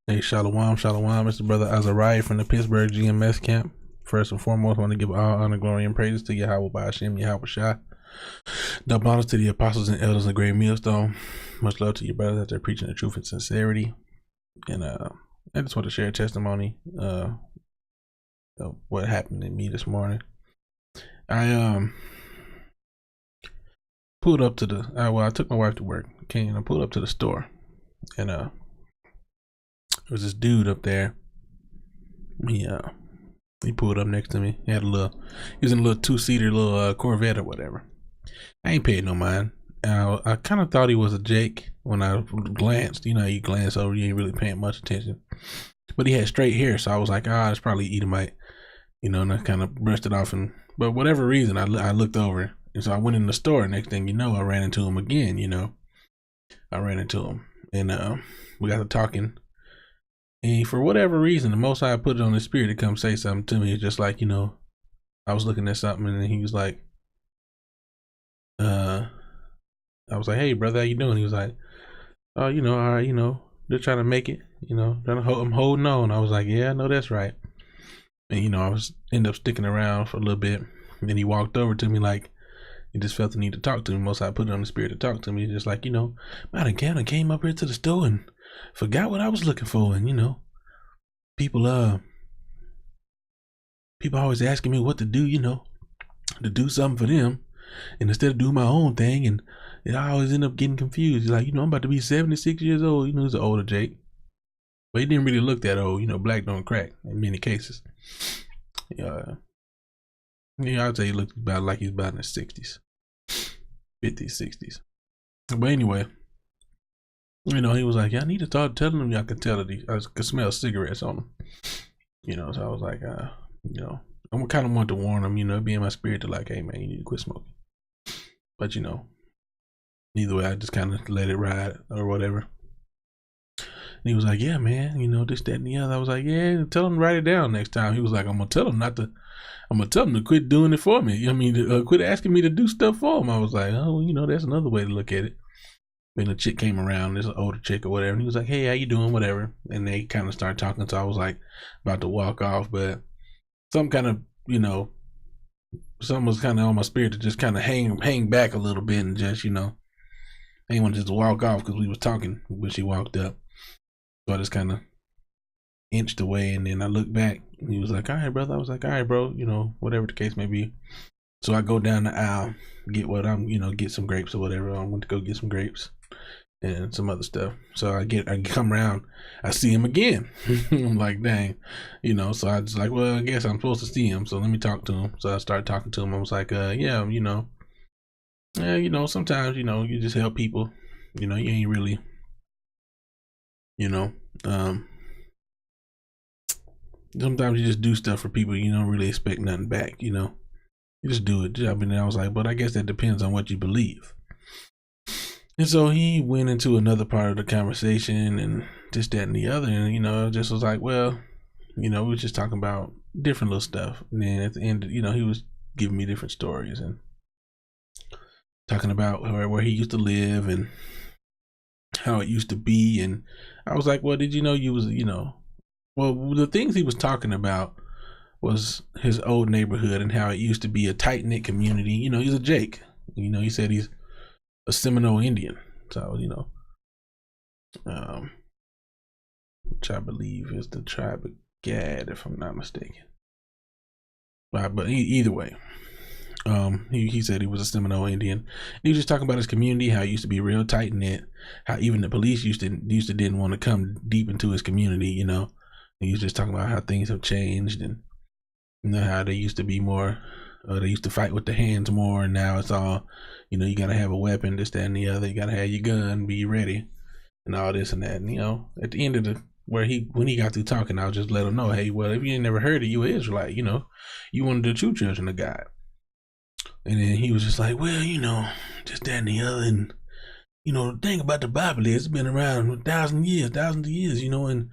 Hey, Shalom, Shalom. It's the brother Azariah from the Pittsburgh GMS camp. First and foremost, I want to give all honor, glory, and praises to Yahweh Ba'ashem, Yahweh Shah. Double honors to the apostles and elders of the Great Millstone. Much love to your brothers that they're preaching the truth and sincerity. And I just want to share a testimony of what happened to me this morning. I pulled up to the I took my wife to work. Okay, and I pulled up to the store, and there was this dude up there. He pulled up next to me. He was in a little two-seater little Corvette or whatever. I ain't paid no mind. I kind of thought he was a Jake when I glanced. You know, you glance over, you ain't really paying much attention. But he had straight hair, so I was like, it's probably Edomite. You know, and I kind of brushed it off. But whatever reason, I looked over, and so I went in the store. Next thing you know, I ran into him again. You know, I ran into him, and we got to talking. And for whatever reason, the Most High put it on his spirit to come say something to me. It's just like, you know, I was looking at something, and he was like, I was like, hey, brother, how you doing? He was like, oh, you know, all right, you know, they're trying to make it, you know, I'm holding on. I was like, yeah, I know that's right. And, you know, I was end up sticking around for a little bit. And then he walked over to me like he just felt the need to talk to me. Most I put it on the spirit to talk to me. Just like, you know, man, I came up here to the store and forgot what I was looking for. And, you know, people always asking me what to do, you know, to do something for them. And instead of doing my own thing, and I always end up getting confused. He's like, you know, I'm about to be 76 years old. You know, he's an older Jake. But he didn't really look that old. You know, black don't crack in many cases. Yeah, I'd say he looked about like he's about in his 60s, 50s, 60s. But anyway, you know, he was like, yeah, I need to start telling him. I could tell that I could smell cigarettes on him. You know, so I was like, you know, I kind of want to warn him, you know, be in my spirit to like, hey, man, you need to quit smoking. But, you know, either way, I just kind of let it ride or whatever. And he was like, yeah, man, you know, this, that, and the other. I was like, yeah, tell him to write it down next time. He was like, I'm going to tell him to quit doing it for me. I mean, quit asking me to do stuff for him. I was like, oh, you know, that's another way to look at it. Then the chick came around, this older chick or whatever, and he was like, hey, how you doing, whatever. And they kind of started talking, so I was like about to walk off, but some kind of, you know, something was kind of on my spirit to just kind of hang back a little bit and just, you know, I didn't want to just walk off because we was talking when she walked up. So I just kind of inched away, and then I looked back, and he was like, all right, brother. I was like, all right, bro, you know, whatever the case may be. So I go down the aisle, get some grapes or whatever. I went to go get some grapes and some other stuff. So I come around, I see him again. I'm like, dang, you know, so I just like, well, I guess I'm supposed to see him. So let me talk to him. So I started talking to him. I was like, yeah, you know, sometimes, you know, you just help people, you know, you ain't really, you know, sometimes you just do stuff for people. You don't really expect nothing back, you know, you just do it. I mean, I was like, but I guess that depends on what you believe. And so he went into another part of the conversation and this, that, and the other. And, you know, just was like, well, you know, we were just talking about different little stuff. And then at the end, you know, he was giving me different stories and talking about where he used to live and how it used to be. And I was like, well, did you know well, the things he was talking about was his old neighborhood and how it used to be a tight-knit community. You know, he's a Jake. You know, he said he's a Seminole Indian, so you know, which I believe is the tribe of Gad, if I'm not mistaken. But either way, he said he was a Seminole Indian. He was just talking about his community, how it used to be real tight knit, how even the police used to didn't want to come deep into his community. You know, he was just talking about how things have changed and you know how they used to be more. They used to fight with the hands more, and now it's all, you know, you gotta have a weapon, this, that, and the other. You gotta have your gun, be ready, and all this and that. And you know, at the end of when he got through talking, I'll just let him know, hey, well, if you ain't never heard it, you an Israelite, you know, you one of the true children of God. And then he was just like, well, you know, just that and the other, and you know, the thing about the Bible is it's been around thousands of years, you know, and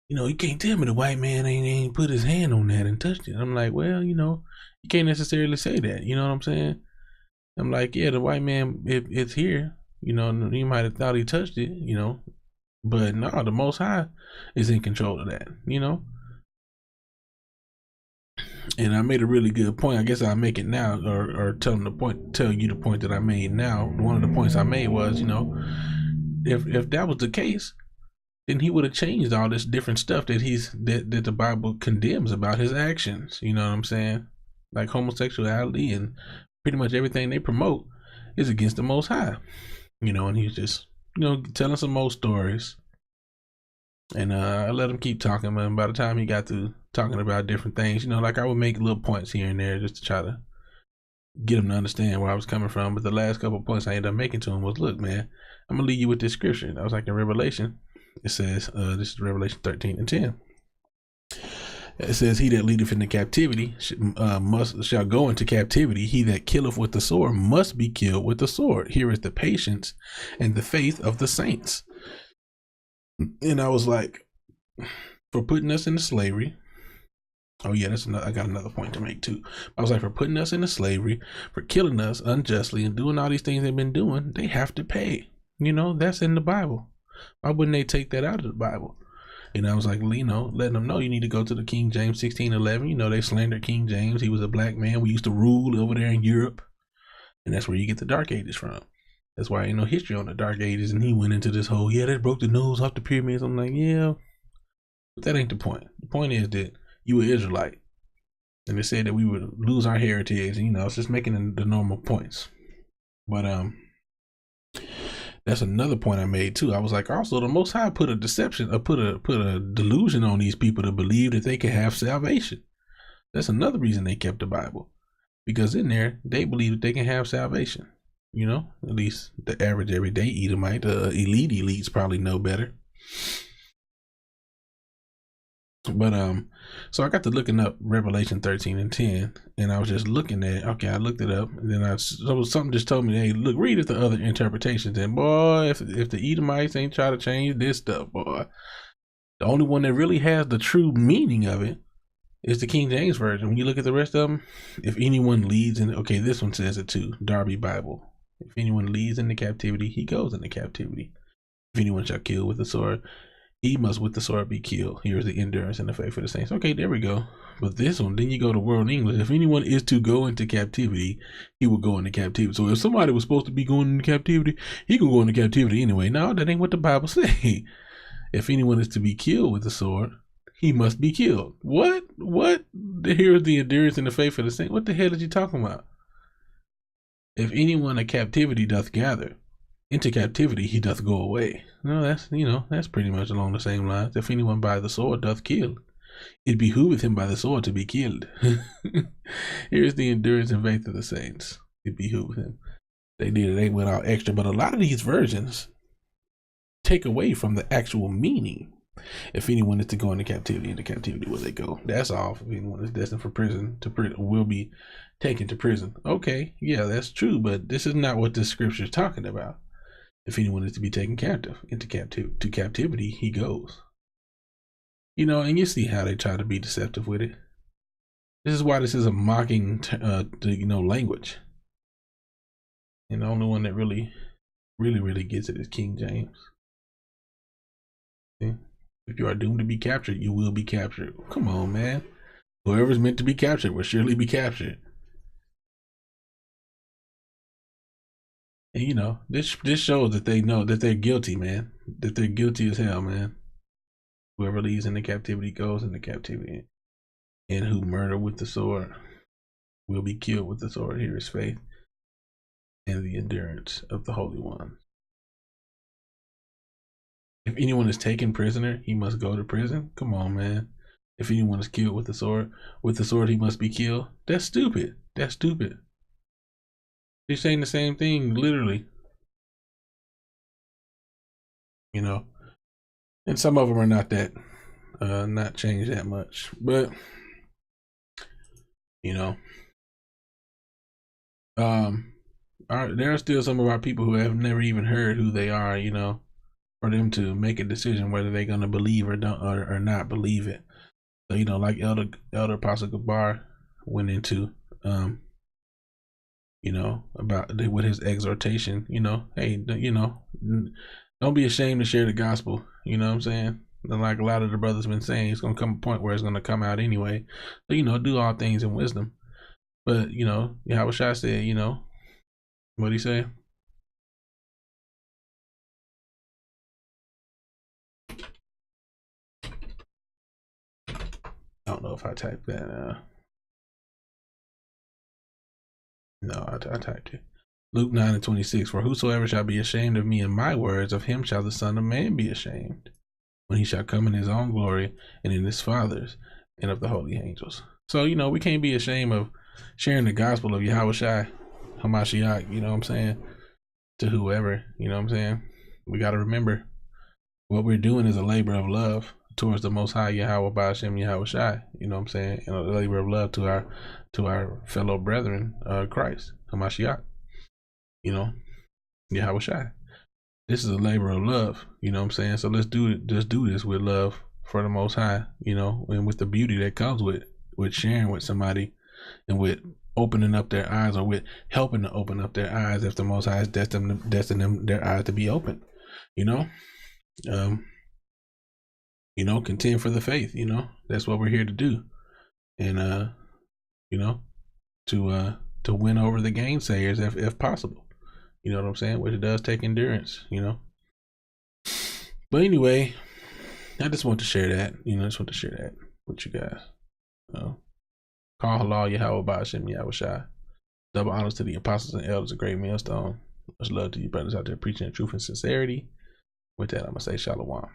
you know, you can't tell me the white man ain't put his hand on that and touched it. I'm like, well, you know, you can't necessarily say that. You know what I'm saying? I'm like, yeah, the white man, it's here. You know, he might have thought he touched it. You know, But no, the Most High is in control of that, you know. And I made a really good point. I guess I'll make it now, or tell you the point that I made now. One of the points I made was, you know, if that was the case, then he would have changed all this different stuff that the Bible condemns about his actions. You know what I'm saying? Like homosexuality and pretty much everything they promote is against the Most High. You know, and he's just, you know, telling some more stories. And I let him keep talking, man. By the time he got to talking about different things, you know, like I would make little points here and there just to try to get him to understand where I was coming from. But the last couple of points I ended up making to him was, look, man, I'm gonna leave you with this scripture. I was like in Revelation. It says, this is Revelation 13:10. It says, "He that leadeth into captivity shall go into captivity. He that killeth with the sword must be killed with the sword. Here is the patience and the faith of the saints." And I was like, for putting us into slavery. Oh yeah, I got another point to make too. I was like, for putting us into slavery, for killing us unjustly, and doing all these things they've been doing, they have to pay. You know, that's in the Bible. Why wouldn't they take that out of the Bible? And I was like, you know, letting them know you need to go to the King James 16:11. You know, they slandered King James. He was a black man. We used to rule over there in Europe, and that's where you get the Dark Ages from. That's why ain't no history on the Dark Ages. And he went into this whole, yeah, they broke the nose off the pyramids. I'm like, yeah, but that ain't the point. The point is that you were Israelite, and they said that we would lose our heritage. And, you know, it's just making the normal points. But that's another point I made too. I was like, also the Most High put a deception, put a delusion on these people to believe that they could have salvation. That's another reason they kept the Bible, because in there they believe that they can have salvation. You know, at least the average everyday Edomite, the elites probably know better. But so I got to looking up Revelation 13:10, and I was just looking at, okay, I looked it up, and then something just told me, hey, look, read the other interpretations. And boy, if the Edomites ain't try to change this stuff, boy, the only one that really has the true meaning of it is the King James version. When you look at the rest of them, if anyone leads in, okay, this one says it too, Darby Bible. If anyone leads into captivity, he goes into captivity. If anyone shall kill with the sword, he must with the sword be killed. Here's the endurance and the faith of the saints. Okay, there we go. But this one, then you go to World English. If anyone is to go into captivity, he will go into captivity. So if somebody was supposed to be going into captivity, he can go into captivity anyway. No, that ain't what the Bible say. If anyone is to be killed with the sword, he must be killed. What? Here's the endurance and the faith of the saints. What the hell is you talking about? If anyone a captivity doth gather, into captivity he doth go away. No, that's, you know, that's pretty much along the same lines. If anyone by the sword doth kill, it behooveth him by the sword to be killed. Here's the endurance and faith of the saints. It behooveth him. They went out extra, but a lot of these versions take away from the actual meaning. If anyone is to go into captivity will they go. That's all. If anyone is destined for prison, will be taken to prison. Okay, yeah, that's true, but this is not what this scripture is talking about. If anyone is to be taken captive into captivity, he goes. You know, and you see how they try to be deceptive with it. This is why this is a mocking, language. And the only one that really gets it is King James. See? If you are doomed to be captured, you will be captured. Come on, man. Whoever's meant to be captured will surely be captured. And you know, this shows that they know that they're guilty, man. That they're guilty as hell, man. Whoever leads into captivity goes into captivity. And who murder with the sword will be killed with the sword. Here is faith and the endurance of the Holy One. If anyone is taken prisoner, he must go to prison. Come on, man. If anyone is killed with the sword he must be killed. That's stupid. That's stupid. They're saying the same thing, literally. You know, and some of them are not that, not changed that much, but you know, there are still some of our people who have never even heard who they are. You know, for them to make a decision whether they're gonna believe or don't or not believe it. So you know, like Elder Apostle Gabar went into, you know, about with his exhortation. You know, hey, you know, Don't be ashamed to share the gospel. You know what I'm saying? And like a lot of the brothers been saying, it's gonna come a point where it's gonna come out anyway. So do all things in wisdom. But Yahweh Shai said, what he say? I don't know if I typed that. No, I typed it. Luke 9:26. For whosoever shall be ashamed of me and my words, of him shall the Son of Man be ashamed, when he shall come in his own glory and in his Father's and of the holy angels. So, we can't be ashamed of sharing the gospel of Yahweh Shai, Hamashiach, you know what I'm saying, to whoever, you know what I'm saying. We got to remember what we're doing is a labor of love towards the Most High Yahweh Ba'ashem Yahweh Shai, you know what I'm saying, and a labor of love to our fellow brethren, Christ, Hamashiach, Yahweh Shai. This is a labor of love, you know what I'm saying? So let's do it. Just do this with love for the Most High, and with the beauty that comes with sharing with somebody, and with opening up their eyes, or with helping to open up their eyes if the Most High is destined them their eyes to be open. Contend for the faith. That's what we're here to do, and to win over the gainsayers if possible. You know what I'm saying? Which it does take endurance. But anyway, I just want to share that. With you guys. Call halal Yahweh Ba'ashem Yahweh Shai. Double honors to the apostles and elders of Great Millstone. Much love to you brothers out there preaching the truth and sincerity. With that, I'm going to say shalom.